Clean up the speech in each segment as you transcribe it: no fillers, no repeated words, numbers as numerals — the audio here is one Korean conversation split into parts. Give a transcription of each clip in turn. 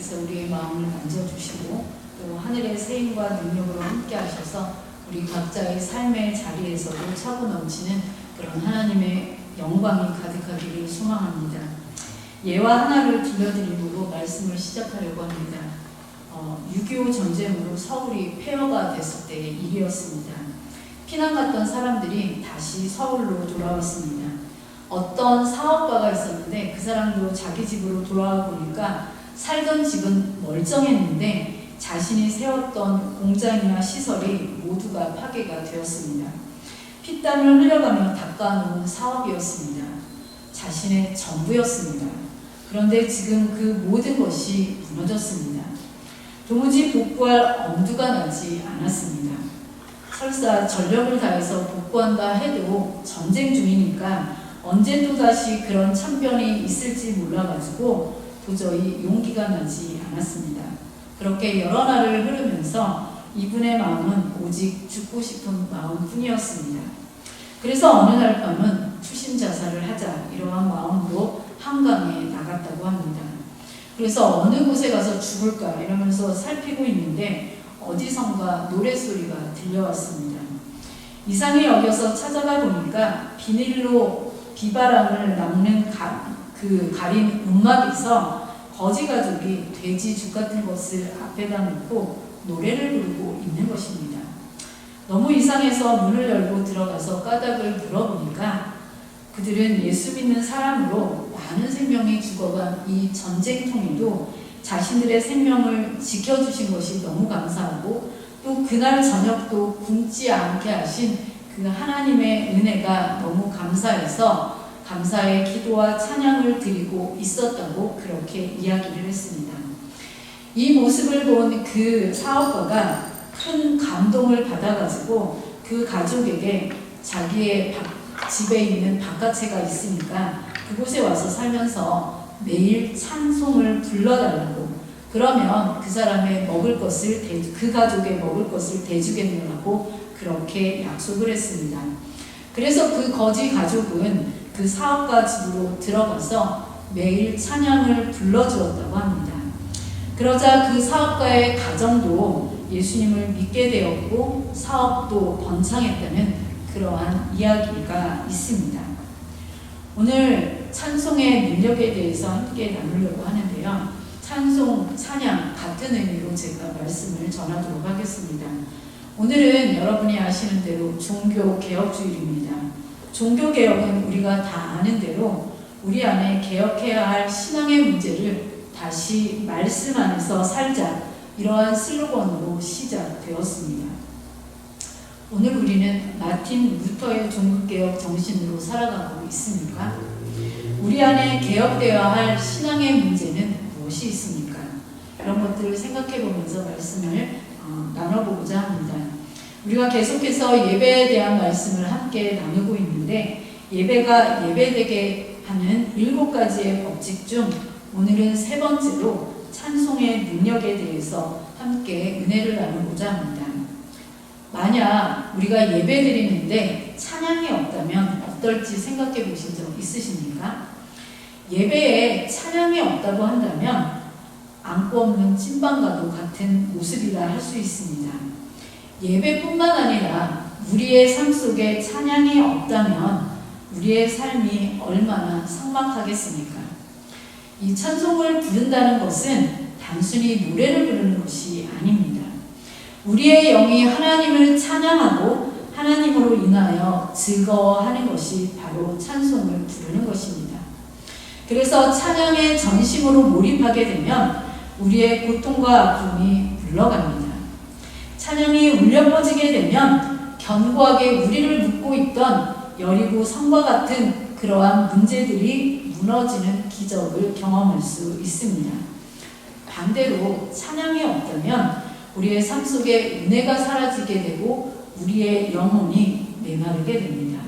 하나님께서 우리의 마음을 만져주시고 또 하늘의 세임과 능력으로 함께 하셔서 우리 각자의 삶의 자리에서도 차고 넘치는 그런 하나님의 영광이 가득하기를 소망합니다. 예와 하나를 들려드림으로 말씀을 시작하려고 합니다. 6.25 전쟁으로 서울이 폐허가 됐을 때의 일이었습니다. 피난 갔던 사람들이 다시 서울로 돌아왔습니다. 어떤 사업가가 있었는데 그 사람도 자기 집으로 돌아와 보니까 살던 집은 멀쩡했는데 자신이 세웠던 공장이나 시설이 모두가 파괴가 되었습니다. 피땀을 흘려가며 닦아놓은 사업이었습니다. 자신의 전부였습니다. 그런데 지금 그 모든 것이 무너졌습니다. 도무지 복구할 엄두가 나지 않았습니다. 설사 전력을 다해서 복구한다 해도 전쟁 중이니까 언제 또다시 그런 참변이 있을지 몰라가지고 도저히 용기가 나지 않았습니다. 그렇게 여러 날을 흐르면서 이분의 마음은 오직 죽고 싶은 마음뿐이었습니다. 그래서 어느 날 밤은 투신자살을 하자 이러한 마음으로 한강에 나갔다고 합니다. 그래서 어느 곳에 가서 죽을까 이러면서 살피고 있는데 어디선가 노랫소리가 들려왔습니다. 이상히 여겨서 찾아가 보니까 비닐로 비바람을 막는 가린 움막에서 거지 가족이 돼지 죽 같은 것을 앞에다 놓고 노래를 부르고 있는 것입니다. 너무 이상해서 문을 열고 들어가서 까닭을 물어보니까 그들은 예수 믿는 사람으로 많은 생명이 죽어간 이 전쟁통에도 자신들의 생명을 지켜주신 것이 너무 감사하고 또 그날 저녁도 굶지 않게 하신 그 하나님의 은혜가 너무 감사해서 감사의 기도와 찬양을 드리고 있었다고 그렇게 이야기를 했습니다. 이 모습을 본 그 사업가가 큰 감동을 받아가지고 그 가족에게 자기의 집에 있는 바깥채가 있으니까 그곳에 와서 살면서 매일 찬송을 불러달라고, 그러면 그 사람의 먹을 것을 그 가족의 먹을 것을 대주겠느라고 그렇게 약속을 했습니다. 그래서 그 거지 가족은 그 사업가 집으로 들어가서 매일 찬양을 불러주었다고 합니다. 그러자 그 사업가의 가정도 예수님을 믿게 되었고 사업도 번창했다는 그러한 이야기가 있습니다. 오늘 찬송의 능력에 대해서 함께 나누려고 하는데요. 찬송, 찬양 같은 의미로 제가 말씀을 전하도록 하겠습니다. 오늘은 여러분이 아시는 대로 종교개혁주일입니다. 종교개혁은 우리가 다 아는 대로 우리 안에 개혁해야 할 신앙의 문제를 다시 말씀 안에서 살자, 이러한 슬로건으로 시작되었습니다. 오늘 우리는 마틴 루터의 종교개혁 정신으로 살아가고 있습니까? 우리 안에 개혁되어야 할 신앙의 문제는 무엇이 있습니까? 이런 것들을 생각해 보면서 말씀을 나눠보고자 합니다. 우리가 계속해서 예배에 대한 말씀을 함께 나누고 있는데 예배가 예배되게 하는 7가지의 법칙 중 오늘은 3번째로 찬송의 능력에 대해서 함께 은혜를 나누고자 합니다. 만약 우리가 예배드리는데 찬양이 없다면 어떨지 생각해 보신 적 있으십니까? 예배에 찬양이 없다고 한다면 안고 없는 찐빵과도 같은 모습이라 할 수 있습니다. 예배뿐만 아니라 우리의 삶 속에 찬양이 없다면 우리의 삶이 얼마나 삭막하겠습니까? 이 찬송을 부른다는 것은 단순히 노래를 부르는 것이 아닙니다. 우리의 영이 하나님을 찬양하고 하나님으로 인하여 즐거워하는 것이 바로 찬송을 부르는 것입니다. 그래서 찬양의 전심으로 몰입하게 되면 우리의 고통과 아픔이 물러갑니다. 찬양이 울려 퍼지게 되면 견고하게 우리를 묶고 있던 여리고 성과 같은 그러한 문제들이 무너지는 기적을 경험할 수 있습니다. 반대로 찬양이 없다면 우리의 삶 속에 은혜가 사라지게 되고 우리의 영혼이 메마르게 됩니다.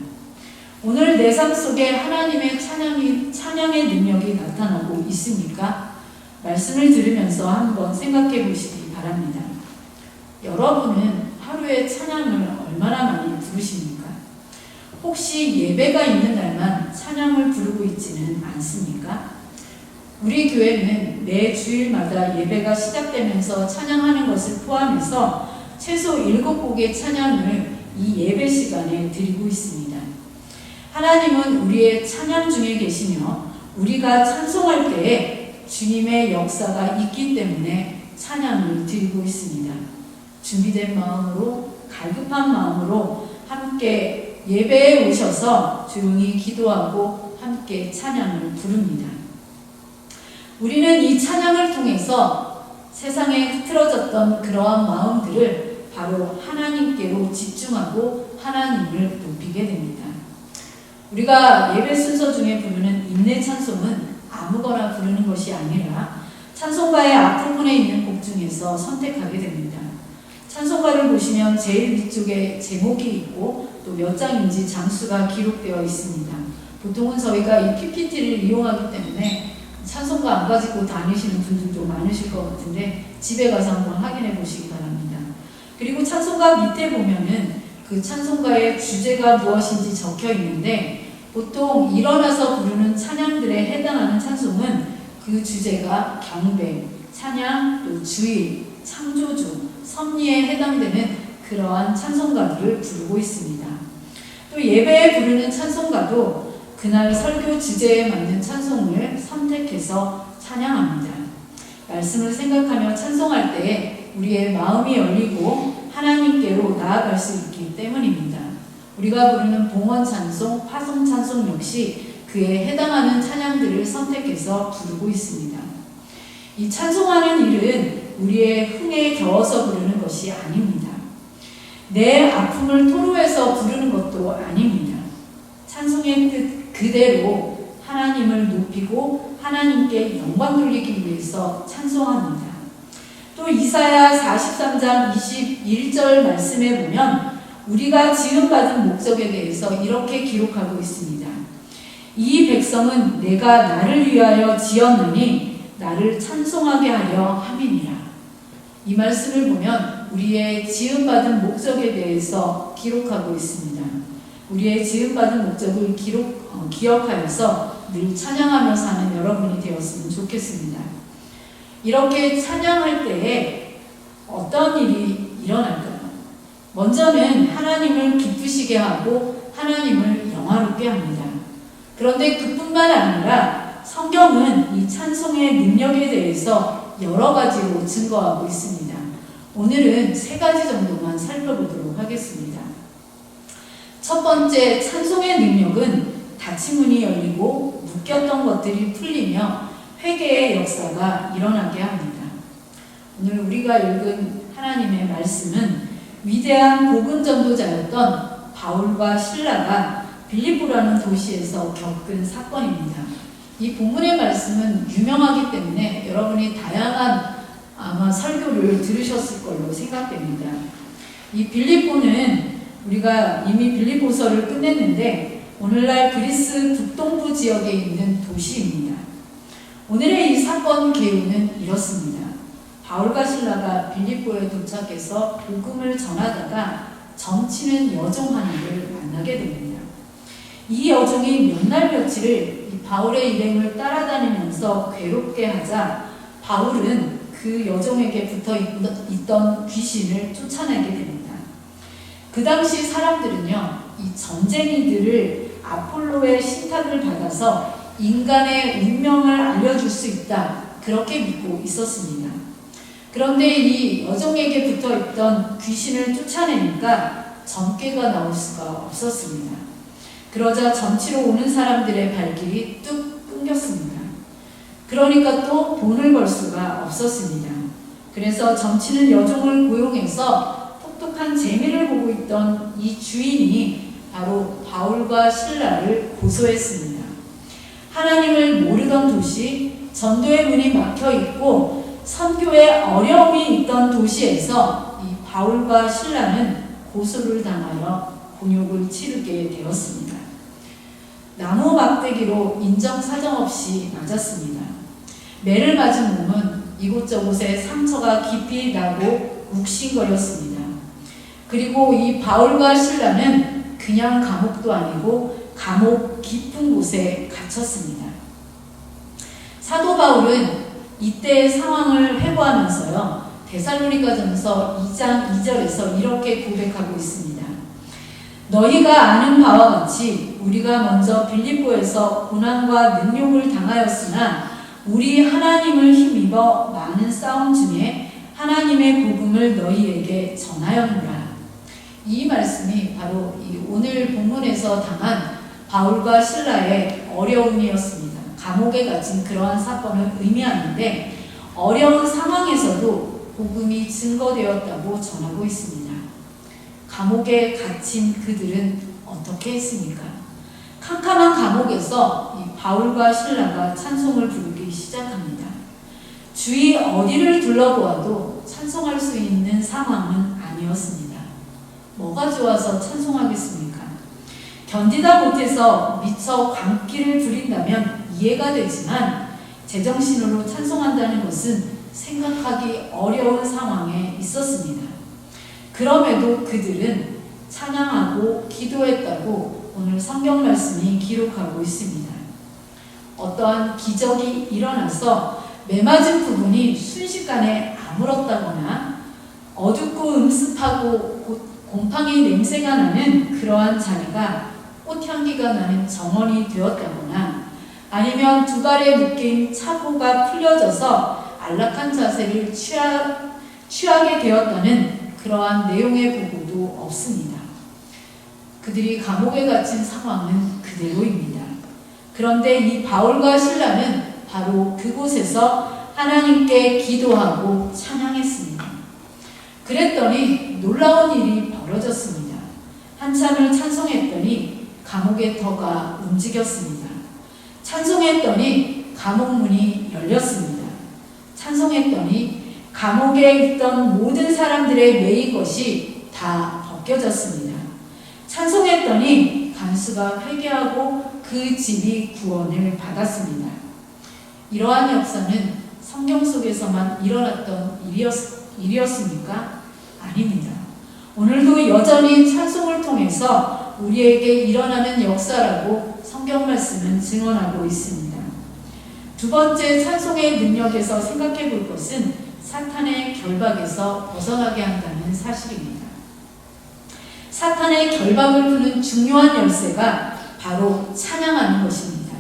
오늘 내 삶 속에 하나님의 찬양의 능력이 나타나고 있습니까? 말씀을 들으면서 한번 생각해 보시기 바랍니다. 여러분은 하루에 찬양을 얼마나 많이 부르십니까? 혹시 예배가 있는 날만 찬양을 부르고 있지는 않습니까? 우리 교회는 매 주일마다 예배가 시작되면서 찬양하는 것을 포함해서 최소 7곡의 찬양을 이 예배 시간에 드리고 있습니다. 하나님은 우리의 찬양 중에 계시며 우리가 찬송할 때에 주님의 역사가 있기 때문에 찬양을 드리고 있습니다. 준비된 마음으로, 갈급한 마음으로 함께 예배에 오셔서 조용히 기도하고 함께 찬양을 부릅니다. 우리는 이 찬양을 통해서 세상에 흐트러졌던 그러한 마음들을 바로 하나님께로 집중하고 하나님을 높이게 됩니다. 우리가 예배 순서 중에 부르는 인내 찬송은 아무거나 부르는 것이 아니라 찬송가의 앞부분에 있는 곡 중에서 선택하게 됩니다. 찬송가를 보시면 제일 위쪽에 제목이 있고 또 몇 장인지 장수가 기록되어 있습니다. 보통은 저희가 이 PPT를 이용하기 때문에 찬송가 안 가지고 다니시는 분들도 많으실 것 같은데 집에 가서 한번 확인해 보시기 바랍니다. 그리고 찬송가 밑에 보면은 그 찬송가의 주제가 무엇인지 적혀 있는데 보통 일어나서 부르는 찬양들에 해당하는 찬송은 그 주제가 경배, 찬양, 또 주일, 창조주, 섭리에 해당되는 그러한 찬송가들을 부르고 있습니다. 또 예배에 부르는 찬송가도 그날 설교 주제에 맞는 찬송을 선택해서 찬양합니다. 말씀을 생각하며 찬송할 때 우리의 마음이 열리고 하나님께로 나아갈 수 있기 때문입니다. 우리가 부르는 봉헌 찬송, 파송 찬송 역시 그에 해당하는 찬양들을 선택해서 부르고 있습니다. 이 찬송하는 일은 우리의 흥에 겨워서 부르는 것이 아닙니다. 내 아픔을 토로해서 부르는 것도 아닙니다. 찬송의 뜻 그대로 하나님을 높이고 하나님께 영광 돌리기 위해서 찬송합니다. 또 이사야 43장 21절 말씀에 보면 우리가 지음받은 목적에 대해서 이렇게 기록하고 있습니다. 이 백성은 내가 나를 위하여 지었느니 나를 찬송하게 하려 함이니라. 이 말씀을 보면 우리의 지음받은 목적에 대해서 기록하고 있습니다. 우리의 지음받은 목적을 기억하여서 늘 찬양하며 사는 여러분이 되었으면 좋겠습니다. 이렇게 찬양할 때에 어떤 일이 일어날까요? 먼저는 하나님을 기쁘시게 하고 하나님을 영화롭게 합니다. 그런데 그뿐만 아니라 성경은 이 찬송의 능력에 대해서 여러 가지로 증거하고 있습니다. 오늘은 3가지 정도만 살펴보도록 하겠습니다. 첫 번째, 찬송의 능력은 닫힌 문이 열리고 묶였던 것들이 풀리며 회개의 역사가 일어나게 합니다. 오늘 우리가 읽은 하나님의 말씀은 위대한 복음 전도자였던 바울과 실라가 빌립보라는 도시에서 겪은 사건입니다. 이 본문의 말씀은 유명하기 때문에 여러분이 다양한 아마 설교를 들으셨을 걸로 생각됩니다. 이 빌립보는 우리가 이미 빌립보서를 끝냈는데 오늘날 그리스 북동부 지역에 있는 도시입니다. 오늘의 이 사건 개요는 이렇습니다. 바울과 실라가 빌립보에 도착해서 복음을 전하다가 점치는 여종 하나를 만나게 됩니다. 이 여종이 몇 날 며칠을 바울의 일행을 따라다니면서 괴롭게 하자 바울은 그 여종에게 붙어 있던 귀신을 쫓아내게 됩니다. 그 당시 사람들은요, 이 점쟁이들을 아폴로의 신탁을 받아서 인간의 운명을 알려줄 수 있다, 그렇게 믿고 있었습니다. 그런데 이 여종에게 붙어 있던 귀신을 쫓아내니까 점괘가 나올 수가 없었습니다. 그러자 점치러 오는 사람들의 발길이 뚝 끊겼습니다. 그러니까 또 돈을 벌 수가 없었습니다. 그래서 점치는 여종을 고용해서 똑똑한 재미를 보고 있던 이 주인이 바로 바울과 실라를 고소했습니다. 하나님을 모르던 도시, 전도의 문이 막혀 있고 선교에 어려움이 있던 도시에서 이 바울과 실라는 고소를 당하여 곤욕을 치르게 되었습니다. 나무 막대기로 인정사정 없이 맞았습니다. 매를 맞은 몸은 이곳저곳에 상처가 깊이 나고 욱신거렸습니다. 그리고 이 바울과 실라는 그냥 감옥도 아니고 감옥 깊은 곳에 갇혔습니다. 사도 바울은 이때의 상황을 회고하면서요, 데살로니가전서 2장 2절에서 이렇게 고백하고 있습니다. 너희가 아는 바와 같이 우리가 먼저 빌립보에서 고난과 능욕을 당하였으나 우리 하나님을 힘입어 많은 싸움 중에 하나님의 복음을 너희에게 전하였노라. 이 말씀이 바로 오늘 본문에서 당한 바울과 실라의 어려움이었습니다. 감옥에 갇힌 그러한 사건을 의미하는데, 어려운 상황에서도 복음이 증거되었다고 전하고 있습니다. 감옥에 갇힌 그들은 어떻게 했습니까? 캄캄한 감옥에서 이 바울과 실라가 찬송을 부르기 시작합니다. 주위 어디를 둘러보아도 찬송할 수 있는 상황은 아니었습니다. 뭐가 좋아서 찬송하겠습니까? 견디다 못해서 미처 광기를 부린다면 이해가 되지만, 제정신으로 찬송한다는 것은 생각하기 어려운 상황에 있었습니다. 그럼에도 그들은 찬양하고 기도했다고 오늘 성경 말씀이 기록하고 있습니다. 어떠한 기적이 일어나서 메맞은 부분이 순식간에 아물었다거나 어둡고 음습하고 곰팡이 냄새가 나는 그러한 자리가 꽃향기가 나는 정원이 되었다거나, 아니면 두 발에 묶인 차고가 풀려져서 안락한 자세를 취하게 되었다는 그러한 내용의 보고도 없습니다. 그들이 감옥에 갇힌 상황은 그대로입니다. 그런데 이 바울과 실라는 바로 그곳에서 하나님께 기도하고 찬양했습니다. 그랬더니 놀라운 일이 벌어졌습니다. 한참을 찬송했더니 감옥의 터가 움직였습니다. 찬송했더니 감옥 문이 열렸습니다. 찬송했더니 감옥에 있던 모든 사람들의 매인 것이 다 벗겨졌습니다. 찬송했더니 간수가 회개하고 그 집이 구원을 받았습니다. 이러한 역사는 성경 속에서만 일어났던 일이었습니까? 아닙니다. 오늘도 여전히 찬송을 통해서 우리에게 일어나는 역사라고 성경 말씀은 증언하고 있습니다. 두 번째, 찬송의 능력에서 생각해 볼 것은 사탄의 결박에서 벗어나게 한다는 사실입니다. 사탄의 결박을 푸는 중요한 열쇠가 바로 찬양하는 것입니다.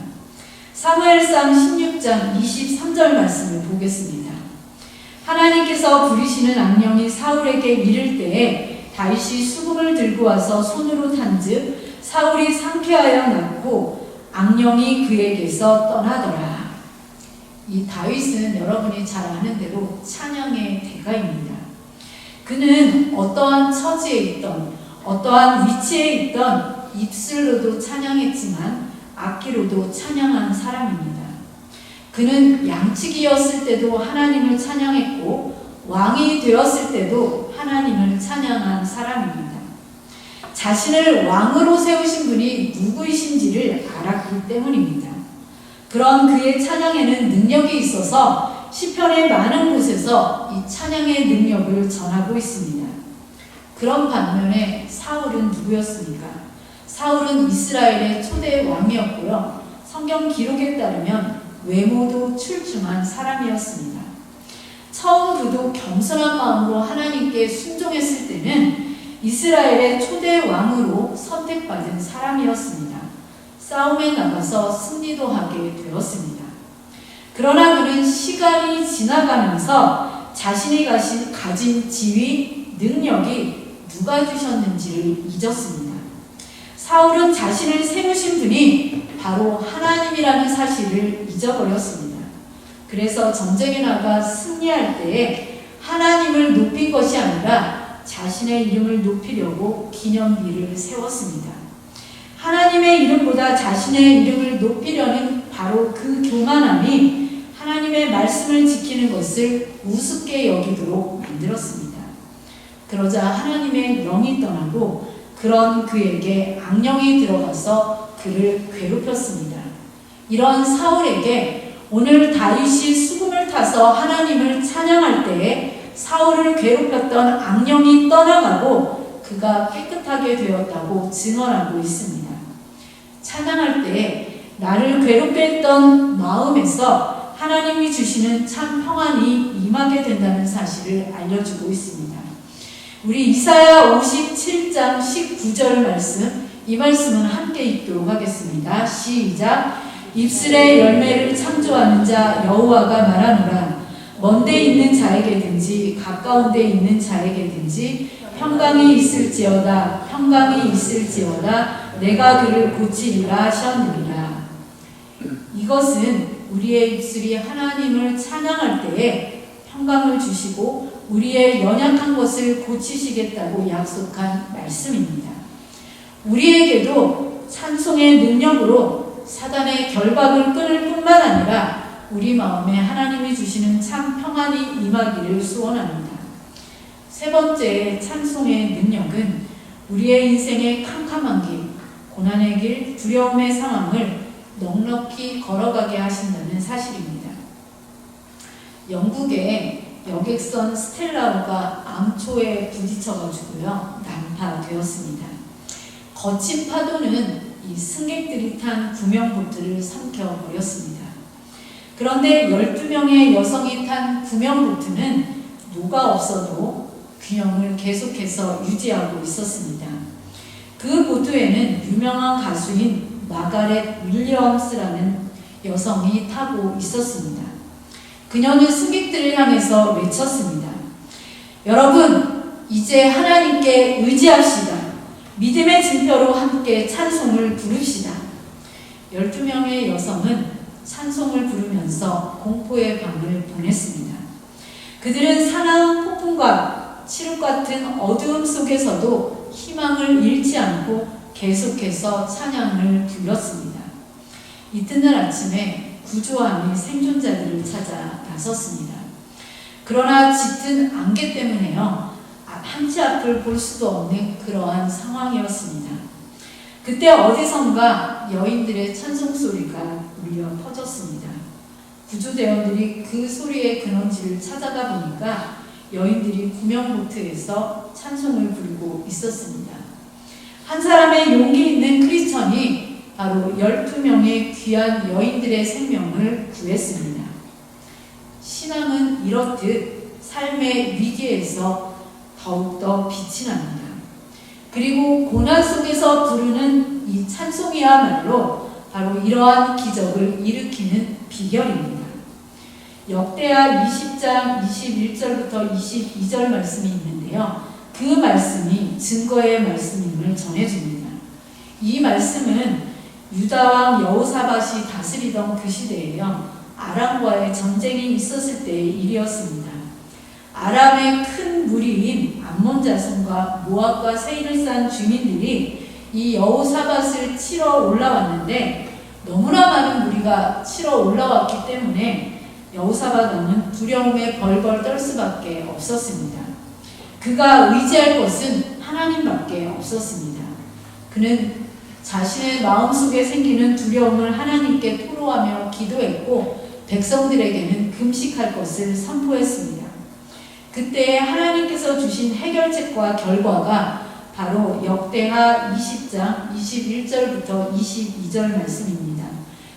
사무엘상 16장 23절 말씀을 보겠습니다. 하나님께서 부리시는 악령이 사울에게 이를 때에 다윗이 수금을 들고 와서 손으로 탄즉 사울이 상쾌하여 낫고 악령이 그에게서 떠나더라. 이 다윗은 여러분이 잘 아는 대로 찬양의 대가입니다. 그는 어떠한 처지에 있던, 어떠한 위치에 있던 입술로도 찬양했지만 악기로도 찬양한 사람입니다. 그는 양치기였을 때도 하나님을 찬양했고 왕이 되었을 때도 하나님을 찬양한 사람입니다. 자신을 왕으로 세우신 분이 누구이신지를 알았기 때문입니다. 그런 그의 찬양에는 능력이 있어서 시편의 많은 곳에서 이 찬양의 능력을 전하고 있습니다. 그런 반면에 사울은 누구였습니까? 사울은 이스라엘의 초대 왕이었고요. 성경 기록에 따르면 외모도 출중한 사람이었습니다. 처음 그도 겸손한 마음으로 하나님께 순종했을 때는 이스라엘의 초대 왕으로 선택받은 사람이었습니다. 싸움에 나가서 승리도 하게 되었습니다. 그러나 그는 시간이 지나가면서 자신이 가진 지위, 능력이 누가 주셨는지를 잊었습니다. 사울은 자신을 세우신 분이 바로 하나님이라는 사실을 잊어버렸습니다. 그래서 전쟁에 나가 승리할 때에 하나님을 높인 것이 아니라 자신의 이름을 높이려고 기념비를 세웠습니다. 하나님의 이름보다 자신의 이름을 높이려는 바로 그 교만함이 하나님의 말씀을 지키는 것을 우습게 여기도록 만들었습니다. 그러자 하나님의 영이 떠나고 그런 그에게 악령이 들어가서 그를 괴롭혔습니다. 이런 사울에게 오늘 다윗이 수금을 타서 하나님을 찬양할 때에 사울을 괴롭혔던 악령이 떠나가고 그가 깨끗하게 되었다고 증언하고 있습니다. 찬양할 때에 나를 괴롭게 했던 마음에서 하나님이 주시는 참 평안이 임하게 된다는 사실을 알려주고 있습니다. 우리 이사야 57장 19절 말씀, 이 말씀은 함께 읽도록 하겠습니다. 시작. 입술의 열매를 창조하는 자 여호와가 말하노라. 먼데 있는 자에게든지 가까운 데 있는 자에게든지 평강이 있을지어다, 평강이 있을지어다, 내가 그를 고치리라 하셨느니라. 이것은 우리의 입술이 하나님을 찬양할 때에 평강을 주시고 우리의 연약한 것을 고치시겠다고 약속한 말씀입니다. 우리에게도 찬송의 능력으로 사단의 결박을 끊을 뿐만 아니라 우리 마음에 하나님이 주시는 참 평안이 임하기를 소원합니다. 세 번째 찬송의 능력은 우리의 인생의 캄캄한 길, 고난의 길, 두려움의 상황을 넉넉히 걸어가게 하신다는 사실입니다. 영국의 여객선 스텔라우가 암초에 부딪혀가지고요 난파되었습니다. 거친 파도는 이 승객들이 탄 구명보트를 삼켜버렸습니다. 그런데 12명의 여성이 탄 구명보트는 노가 없어도 균형을 계속해서 유지하고 있었습니다. 그 보트에는 유명한 가수인 마가렛 윌리엄스라는 여성이 타고 있었습니다. 그녀는 승객들을 향해서 외쳤습니다. 여러분, 이제 하나님께 의지합시다. 믿음의 증표로 함께 찬송을 부릅시다. 12명의 여성은 찬송을 부르면서 공포의 밤을 보냈습니다. 그들은 사나운 폭풍과 칠흑 같은 어두움 속에서도 희망을 잃지 않고 계속해서 찬양을 불렀습니다. 이튿날 아침에 구조함이 생존자들을 찾아 나섰습니다. 그러나 짙은 안개 때문에요, 한치 앞을 볼 수도 없는 그러한 상황이었습니다. 그때 어디선가 여인들의 찬송 소리가 울려 퍼졌습니다. 구조대원들이 그 소리의 근원지를 찾아가 보니까 여인들이 구명보트에서 찬송을 부르고 있었습니다. 한 사람의 용기 있는 크리스천이 바로 12명의 귀한 여인들의 생명을 구했습니다. 신앙은 이렇듯 삶의 위기에서 더욱더 빛이 납니다. 그리고 고난 속에서 부르는 이 찬송이야말로 바로 이러한 기적을 일으키는 비결입니다. 역대하 20장 21절부터 22절 말씀이 있는데요. 그 말씀이 증거의 말씀임을 전해줍니다. 이 말씀은 유다왕 여호사밧이 다스리던 그 시대에요, 아람과의 전쟁이 있었을 때의 일이었습니다. 아람의 큰 무리인 암몬 자손과 모압과 세일을 쌓은 주민들이 이 여호사밧을 치러 올라왔는데 너무나 많은 무리가 치러 올라왔기 때문에 여호사밧 왕은 두려움에 벌벌 떨 수밖에 없었습니다. 그가 의지할 것은 하나님밖에 없었습니다. 그는 자신의 마음속에 생기는 두려움을 하나님께 토로하며 기도했고 백성들에게는 금식할 것을 선포했습니다. 그때 하나님께서 주신 해결책과 결과가 바로 역대하 20장 21절부터 22절 말씀입니다.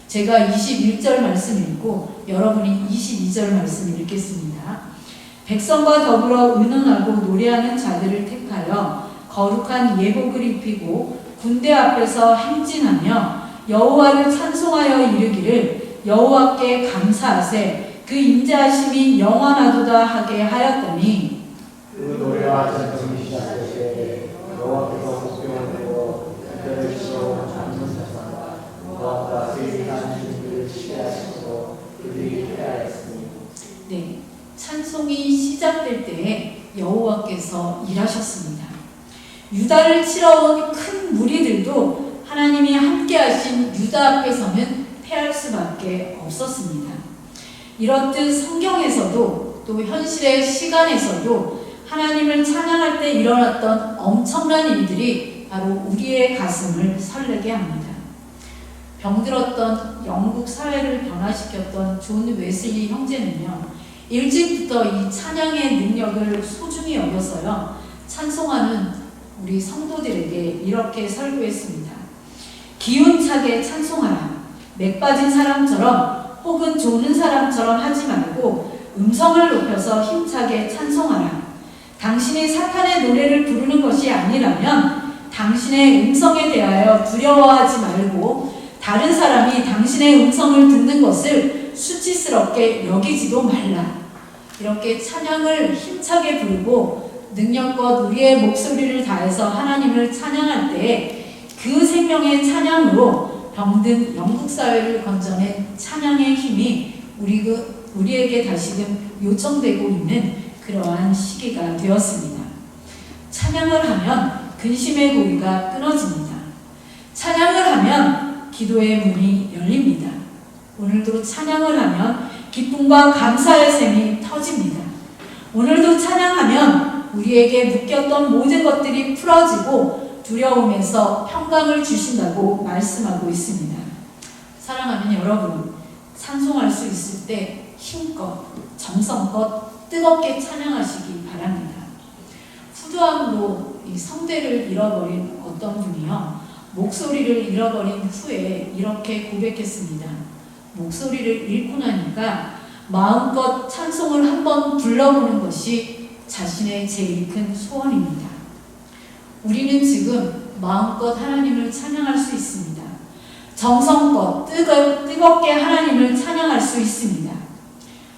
제가 21절 말씀 읽고 여러분이 22절 말씀 읽겠습니다. 백성과 더불어 의논하고 노래하는 자들을 택하여 거룩한 예복을 입히고 군대 앞에서 행진하며 여호와를 찬송하여 이르기를 여호와께 감사하세 그 인자하심이 영원하도다 하게 하였더니 그 노래와 찬송이 시작될 때 여호와께서 복병을 내고 그들을 치러 잡는 자들과 모압과 세일한 주민들을 치게 하시고 그들이 패하였으니. 네, 찬송이 시작될 때에 여호와께서 일하셨습니다. 유다를 치러 온 큰 무리들도 하나님이 함께하신 유다 앞에서는 패할 수밖에 없었습니다. 이렇듯 성경에서도 또 현실의 시간에서도 하나님을 찬양할 때 일어났던 엄청난 일들이 바로 우리의 가슴을 설레게 합니다. 병들었던 영국 사회를 변화시켰던 존 웨슬리 형제는요, 일찍부터 이 찬양의 능력을 소중히 여겨서요, 찬송하는 우리 성도들에게 이렇게 설교했습니다. 기운차게 찬송하라. 맥 빠진 사람처럼 혹은 조는 사람처럼 하지 말고 음성을 높여서 힘차게 찬송하라. 당신이 사탄의 노래를 부르는 것이 아니라면 당신의 음성에 대하여 두려워하지 말고 다른 사람이 당신의 음성을 듣는 것을 수치스럽게 여기지도 말라. 이렇게 찬양을 힘차게 부르고 능력껏 우리의 목소리를 다해서 하나님을 찬양할 때 그 생명의 찬양으로 병든 영국 사회를 건져낸 찬양의 힘이 우리에게 다시금 요청되고 있는 그러한 시기가 되었습니다. 찬양을 하면 근심의 고리가 끊어집니다. 찬양을 하면 기도의 문이 열립니다. 오늘도 찬양을 하면 기쁨과 감사의 샘이 터집니다. 오늘도 찬양하면 우리에게 묶였던 모든 것들이 풀어지고 두려움에서 평강을 주신다고 말씀하고 있습니다. 사랑하는 여러분, 찬송할 수 있을 때 힘껏, 정성껏, 뜨겁게 찬양하시기 바랍니다. 후두암으로 이 성대를 잃어버린 어떤 분이요, 목소리를 잃어버린 후에 이렇게 고백했습니다. 목소리를 잃고 나니까 마음껏 찬송을 한번 불러보는 것이 자신의 제일 큰 소원입니다. 우리는 지금 마음껏 하나님을 찬양할 수 있습니다. 정성껏 뜨겁게 하나님을 찬양할 수 있습니다.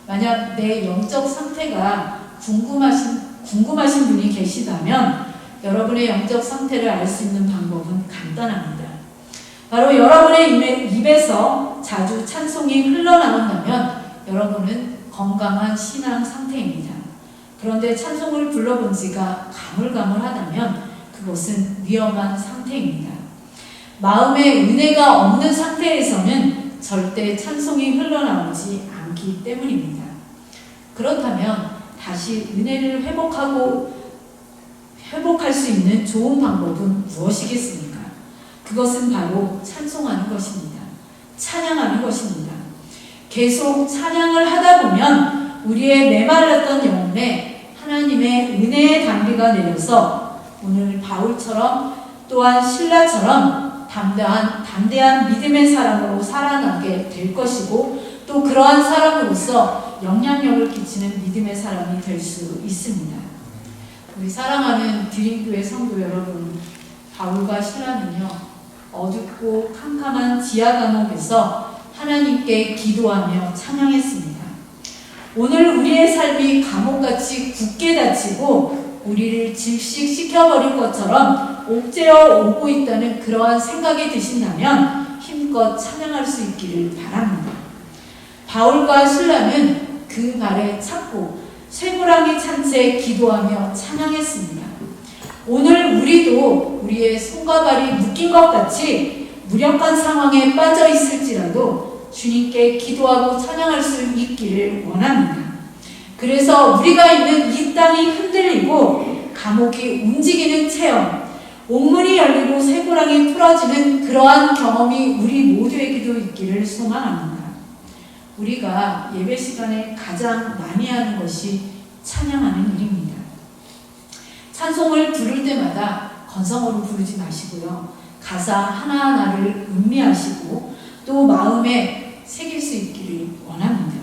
만약 내 영적 상태가 궁금하신 분이 계시다면 여러분의 영적 상태를 알 수 있는 방법은 간단합니다. 바로 여러분의 입에서 자주 찬송이 흘러나온다면 여러분은 건강한 신앙 상태입니다. 그런데 찬송을 불러본 지가 가물가물하다면 그것은 위험한 상태입니다. 마음에 은혜가 없는 상태에서는 절대 찬송이 흘러나오지 않기 때문입니다. 그렇다면 다시 은혜를 회복할 수 있는 좋은 방법은 무엇이겠습니까? 그것은 바로 찬송하는 것입니다. 찬양하는 것입니다. 계속 찬양을 하다 보면 우리의 메말랐던 영혼에 하나님의 은혜의 단비가 내려서 오늘 바울처럼 또한 신라처럼 담대한 믿음의 사람으로 살아나게 될 것이고 또 그러한 사람으로서 영향력을 끼치는 믿음의 사람이 될 수 있습니다. 우리 사랑하는 드림교회 성도 여러분, 바울과 신라는요, 어둡고 캄캄한 지하 감옥에서 하나님께 기도하며 찬양했습니다. 오늘 우리의 삶이 감옥같이 굳게 닫히고 우리를 질식시켜버린 것처럼 옥죄어 오고 있다는 그러한 생각이 드신다면 힘껏 찬양할 수 있기를 바랍니다. 바울과 신라는 그 발에 찾고 쇠고랑이 찬 채 기도하며 찬양했습니다. 오늘 우리도 우리의 손과 발이 묶인 것 같이 무력한 상황에 빠져 있을지라도 주님께 기도하고 찬양할 수 있기를 원합니다. 그래서 우리가 있는 이 땅이 흔들리고 감옥이 움직이는 체험, 옥문이 열리고 쇠고랑이 풀어지는 그러한 경험이 우리 모두에게도 있기를 소망합니다. 우리가 예배 시간에 가장 많이 하는 것이 찬양하는 일입니다. 찬송을 부를 때마다 건성으로 부르지 마시고요. 가사 하나하나를 음미하시고 또 마음에 새길 수 있기를 원합니다.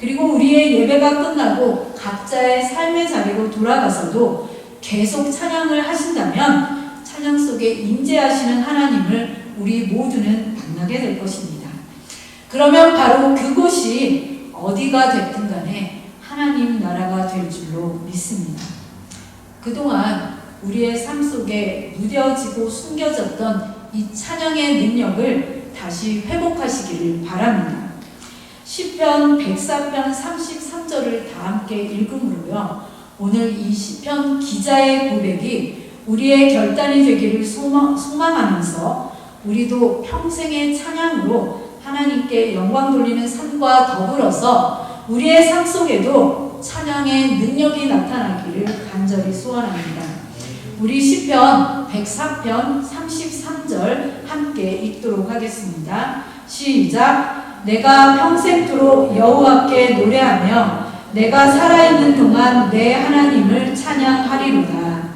그리고 우리의 예배가 끝나고 각자의 삶의 자리로 돌아가서도 계속 찬양을 하신다면 찬양 속에 임재하시는 하나님을 우리 모두는 만나게 될 것입니다. 그러면 바로 그곳이 어디가 됐든 간에 하나님 나라가 될 줄로 믿습니다. 그동안 우리의 삶 속에 무뎌지고 숨겨졌던 이 찬양의 능력을 다시 회복하시기를 바랍니다. 시편 104편 33절을 다 함께 읽음으로요, 오늘 이 시편 기자의 고백이 우리의 결단이 되기를 소망하면서 우리도 평생의 찬양으로 하나님께 영광 돌리는 삶과 더불어서 우리의 삶 속에도 찬양의 능력이 나타나기를 간절히 소원합니다. 우리 시편 104편 33절 함께 읽도록 하겠습니다. 시작. 내가 평생토록 여호와께 노래하며 내가 살아있는 동안 내 하나님을 찬양하리로다.